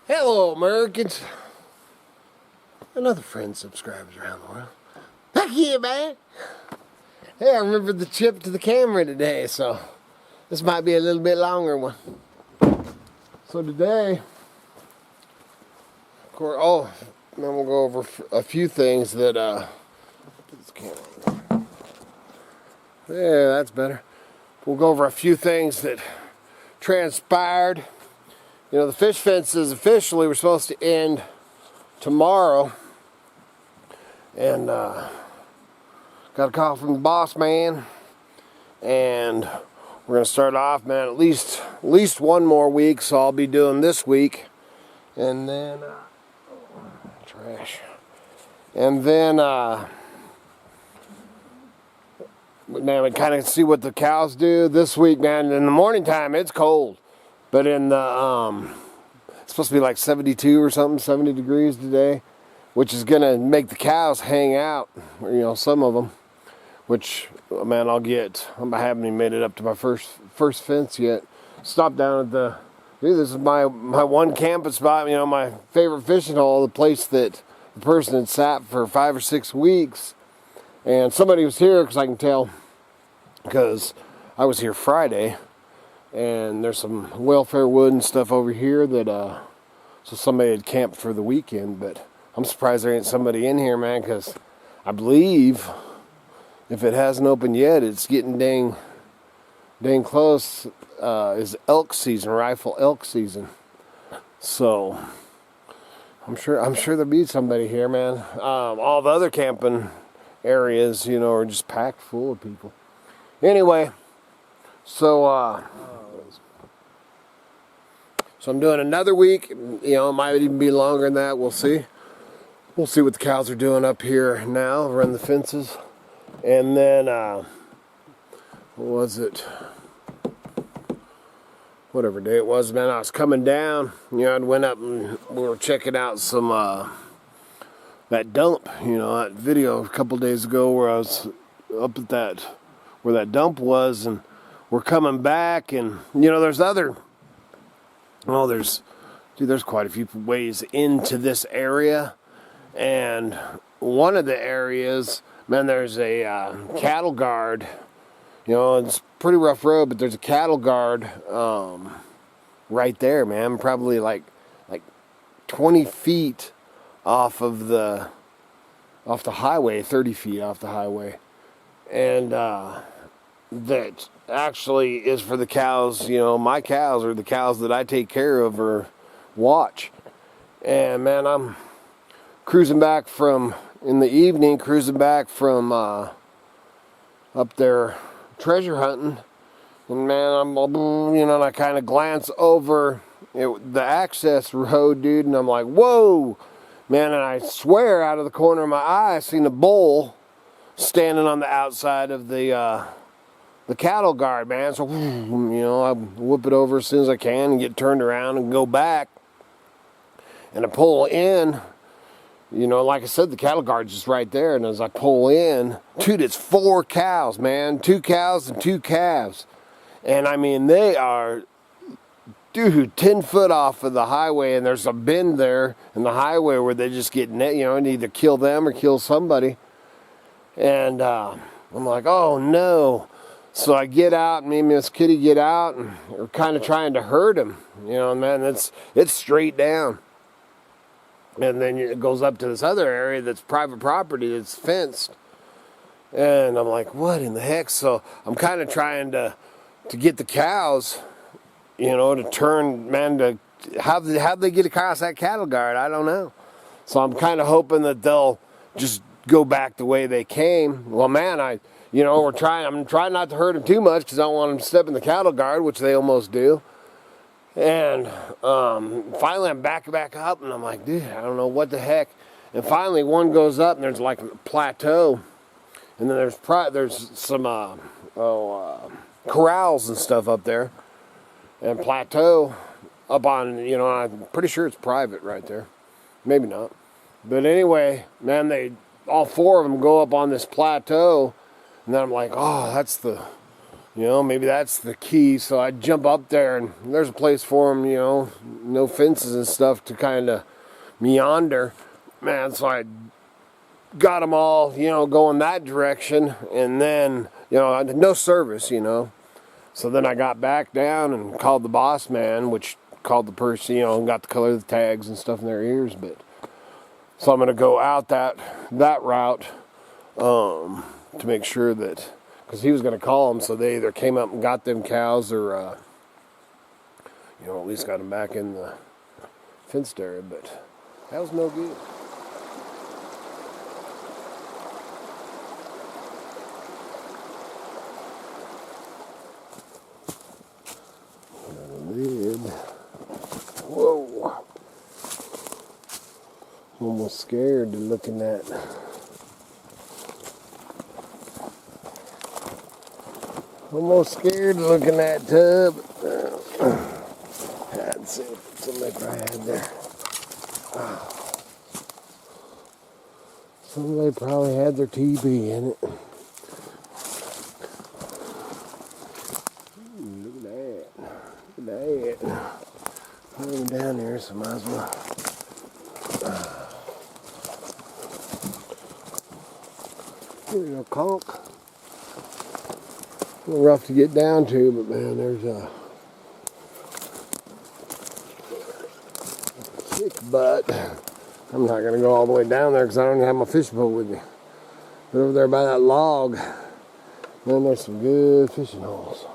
Hello, Americans, and other friends, subscribers around the world. Thank you, man. Hey, I remembered the chip to the camera today, so this might be a little bit longer one. So today, of course, then we'll go over a few things that, put this camera on. Yeah, that's better. We'll go over a few things that transpired. You know, the fish fences officially were supposed to end tomorrow, and got a call from the boss man, and we're gonna start off, man, at least one more week. So I'll be doing this week, and then trash, and then man, we kind of see what the cows do this week, man. In the morning time, it's cold. But in the, it's supposed to be like 72 or something, 70 degrees today, which is going to make the cows hang out, you know, some of them, which, man, I haven't even made it up to my first fence yet. Stopped down at this is my one camping spot, you know, my favorite fishing hole, the place that the person had sat for 5 or 6 weeks. And somebody was here, because I can tell, because I was here Friday. And there's some welfare wood and stuff over here that, so somebody had camped for the weekend. But I'm surprised there ain't somebody in here, man, because I believe if it hasn't opened yet, it's getting dang close. Is elk season, rifle elk season. So I'm sure there'll be somebody here, man. All the other camping areas, you know, are just packed full of people. Anyway, so I'm doing another week. You know, it might even be longer than that. We'll see. We'll see what the cows are doing up here now, run the fences. And then, what was it? Whatever day it was, man, I was coming down. You know, I went up and we were checking out some, that dump, you know, that video a couple days ago where I was up at where that dump was, and we're coming back, and, you know, there's quite a few ways into this area, and one of the areas, man, there's a cattle guard. You know, it's a pretty rough road, but there's a cattle guard right there, man, probably like 20 feet off the highway, 30 feet off the highway, and that actually is for the cows, you know, my cows, or the cows that I take care of or watch. And man, I'm cruising back from up there treasure hunting, and man, I'm, you know, and I kind of glance over the access road, dude, and I'm like, whoa, man, and I swear out of the corner of my eye I seen a bull standing on the outside of the cattle guard, man. So, you know, I whoop it over as soon as I can and get turned around and go back. And I pull in, you know, like I said, the cattle guard's just right there. And as I pull in, dude, it's 4 cows, man. 2 cows and 2 calves. And I mean, they are, dude, 10 foot off of the highway. And there's a bend there in the highway where they just get, you know, and either kill them or kill somebody. And I'm like, oh no. So I get out, me and Miss Kitty get out, and we're kind of trying to herd him. You know, man, it's straight down. And then it goes up to this other area that's private property that's fenced. And I'm like, what in the heck? So I'm kind of trying to get the cows, you know, to turn, man, how'd they get across that cattle guard? I don't know. So I'm kind of hoping that they'll just go back the way they came. Well, man, I'm trying not to hurt them too much because I don't want them to step in the cattle guard, which they almost do. And finally I'm back up, and I'm like, dude, I don't know what the heck. And finally one goes up, and there's like a plateau, and then there's some corrals and stuff up there, and plateau up on, you know, I'm pretty sure it's private right there, maybe not, but anyway, man, all 4 of them go up on this plateau. And then I'm like, oh, that's the You know, maybe that's the key. So I jump up there, and there's a place for them, you know, no fences and stuff to kind of meander. Man, so I got them all, you know, going that direction. And then, you know, no service, you know. So then I got back down and called the boss man, which called the person, you know, and got the color of the tags and stuff in their ears. But so I'm going to go out that route to make sure that, because he was going to call them, so they either came up and got them cows or, you know, at least got them back in the fenced area. But that was no good. Whoa. I'm almost scared to looking at. Almost scared looking at tub. Let's see what somebody probably had there. Somebody probably had their TB in it. Look at that. Look at that. Put him down here, so might as well. Here we go, conch. A little rough to get down to, but man, there's a thick butt. I'm not going to go all the way down there because I don't even have my fishing pole with me. But over there by that log, man, there's some good fishing holes.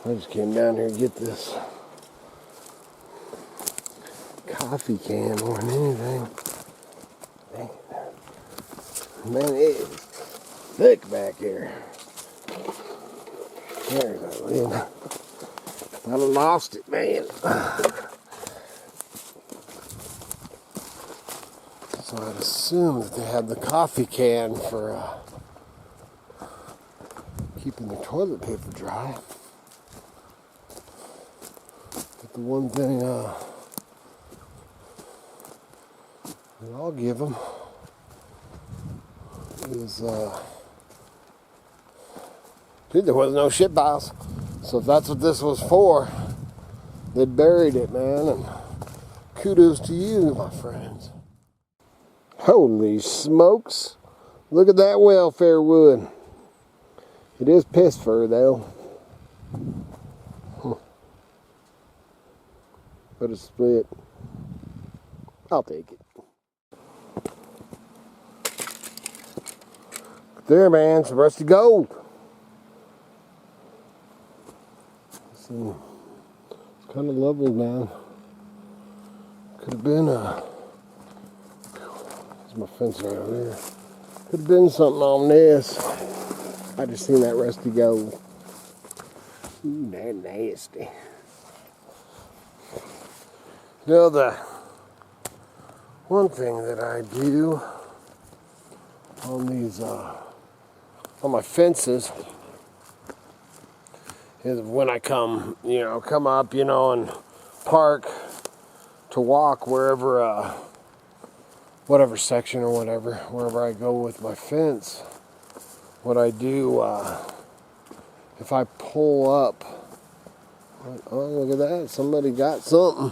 I just came down here to get this coffee can more than anything. Man, it is thick back here. There's that lid. I'd have lost it, man. So I'd assume that they had the coffee can for keeping the toilet paper dry. But the one thing that I'll give them is dude, there was no shit piles. So if that's what this was for, they buried it, man. And kudos to you, my friends. Holy smokes. Look at that welfare wood. It is piss fur, though. But it's split. I'll take it. There, man, some rusty gold. So, it's kind of leveled now. Could have been there's my fence right over there. Could have been something on this. I just seen that rusty gold. Ooh, that nasty. You know, the one thing that I do on these on my fences is when I come up, you know, and park to walk wherever, whatever section or whatever, wherever I go with my fence, what I do, if I pull up, oh, look at that, somebody got something.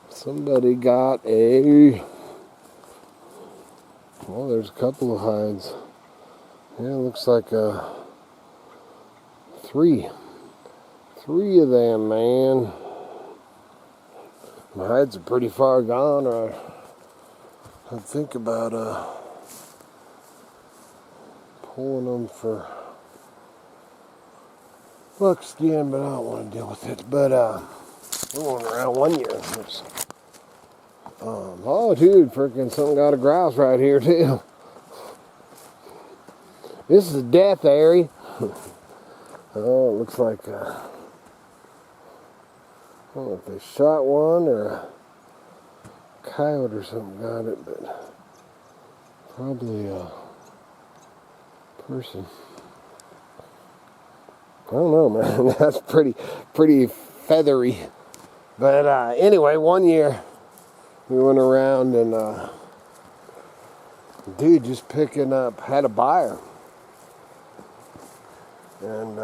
Somebody got a, well, there's a couple of hides. Yeah, it looks like three of them, man. My hides are pretty far gone, or I'd think about pulling them for buckskin, but I don't want to deal with it. But we went around 1 year. Oh, dude, freaking something got a grouse right here, too. This is a death area. Oh, it looks like, I don't know if they shot one or a coyote or something got it, but probably a person. I don't know, man. That's pretty feathery. But anyway, 1 year we went around and dude just picking up, had a buyer. And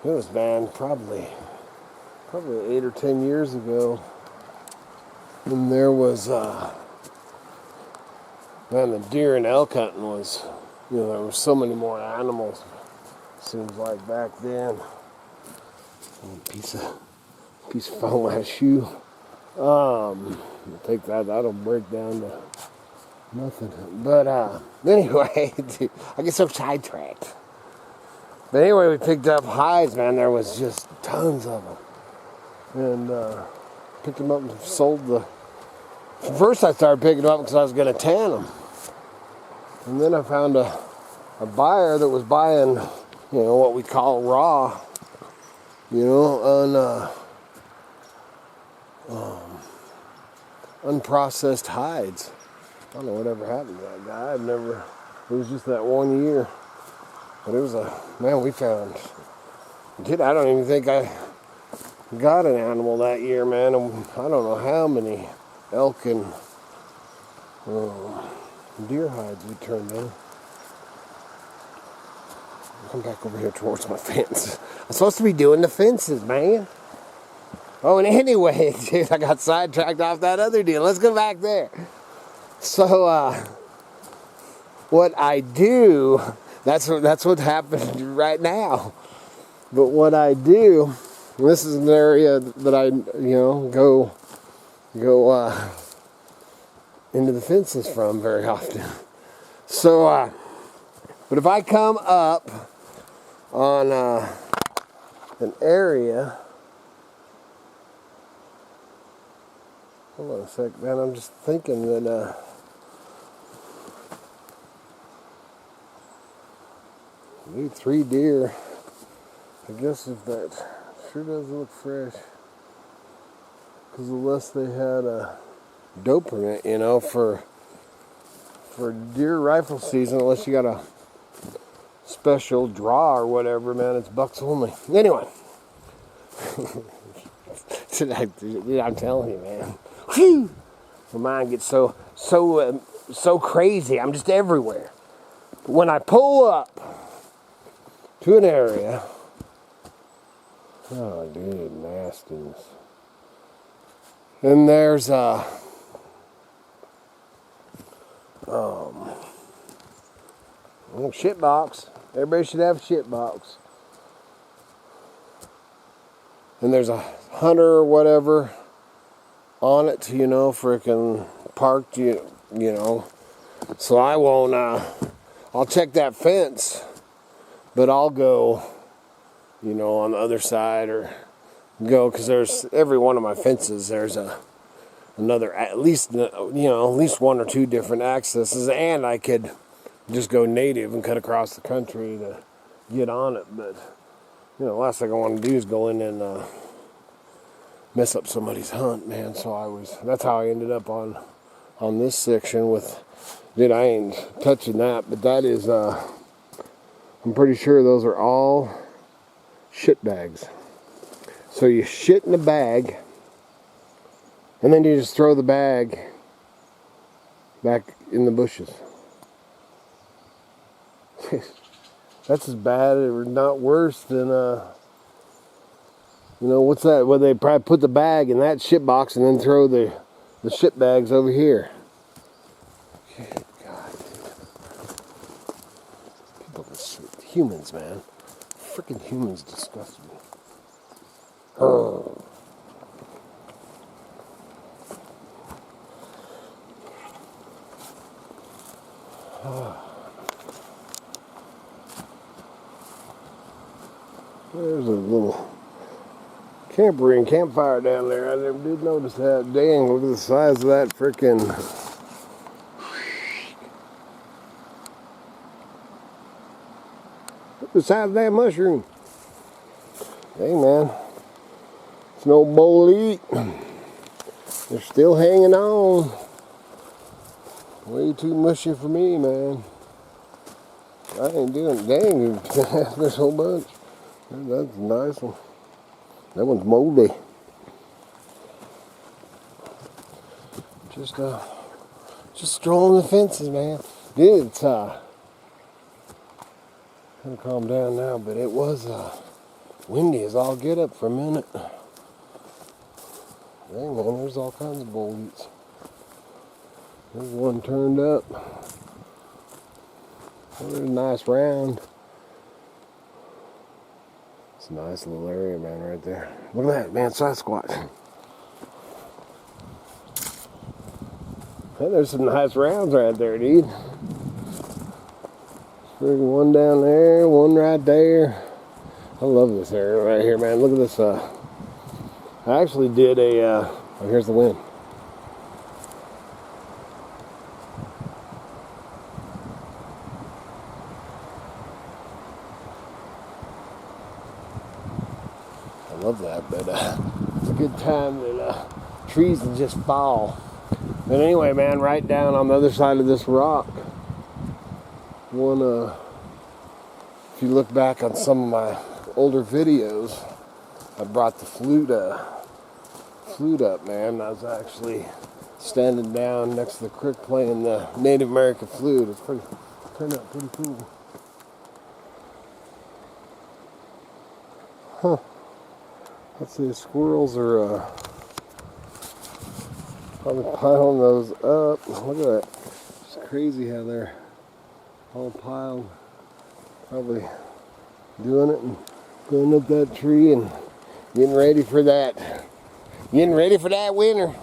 it was, man, probably 8 or 10 years ago. And there was, man, the deer and elk hunting was, there were so many more animals. Seems like back then. Piece of foam out shoe. Take that. That'll break down to nothing. But anyway, dude, I get so sidetracked. But anyway, we picked up hides, man. There was just tons of them, and picked them up and sold the. First, I started picking them up because I was going to tan them, and then I found a buyer that was buying, what we call raw, unprocessed hides. I don't know whatever happened to that guy. It was just that 1 year. But it was we found, dude, I don't even think I got an animal that year, man. And I don't know how many elk and deer hides we turned in. Come back over here towards my fence. I'm supposed to be doing the fences, man. Oh, and anyway, dude, I got sidetracked off that other deal. Let's go back there. So, what I do, that's what happened right now. But what I do, this is an area that I, go into the fences from very often. So, but if I come up on an area, hold on a sec, man, I'm just thinking that, maybe 3 deer. I guess if that sure does look fresh. Because unless they had a doe permit, for deer rifle season, unless you got a special draw or whatever, man, it's bucks only. Anyway. I'm telling you, man. Whew! My mind gets so crazy. I'm just everywhere. But when I pull up to an area, oh, dude, nastiness. And there's a shit box. Everybody should have a shit box. And there's a hunter or whatever on it, freaking parked, So I won't, I'll check that fence, but I'll go, on the other side or go, because there's every one of my fences, there's another, at least 1 or 2 different accesses, and I could just go native and cut across the country to get on it, but, the last thing I want to do is go in and mess up somebody's hunt, man. So that's how I ended up on this section with, dude, I ain't touching that, but that is, I'm pretty sure those are all shit bags. So you shit in a bag, and then you just throw the bag back in the bushes. That's as bad or not worse than, what's that? Well, they probably put the bag in that shit box and then throw the shit bags over here. Good God, dude. Humans, man. Freaking humans disgust me. Oh. There's a little camper and campfire down there. I never did notice that. Dang, look at the size of that frickin'. Look at the size of that mushroom. Hey, man. It's no bowl to eat. They're still hanging on. Way too mushy for me, man. I ain't doing it. Dang, this whole bunch. That's a nice one. That one's moldy. Just strolling the fences, man. Dude, it's kind of calmed down now, but it was windy as all get up for a minute. Dang, man, there's all kinds of bullets. There's one turned up. Oh, there's a nice round. It's a nice little area, man, right there. Look at that, man, Sasquatch. Hey, there's some nice rounds right there, dude. There's one down there, one right there. I love this area right here, man. Look at this. I actually did a, oh, here's the wind. I love that, but it's a good time that trees will just fall. But anyway, man, right down on the other side of this rock, if you look back on some of my older videos, I brought the flute up, man. I was actually standing down next to the creek playing the Native American flute. It's turned out pretty cool. Huh. Let's see, the squirrels are probably piling those up. Look at that. It's crazy how they're all piled. Probably doing it and going up that tree and getting ready for that winter.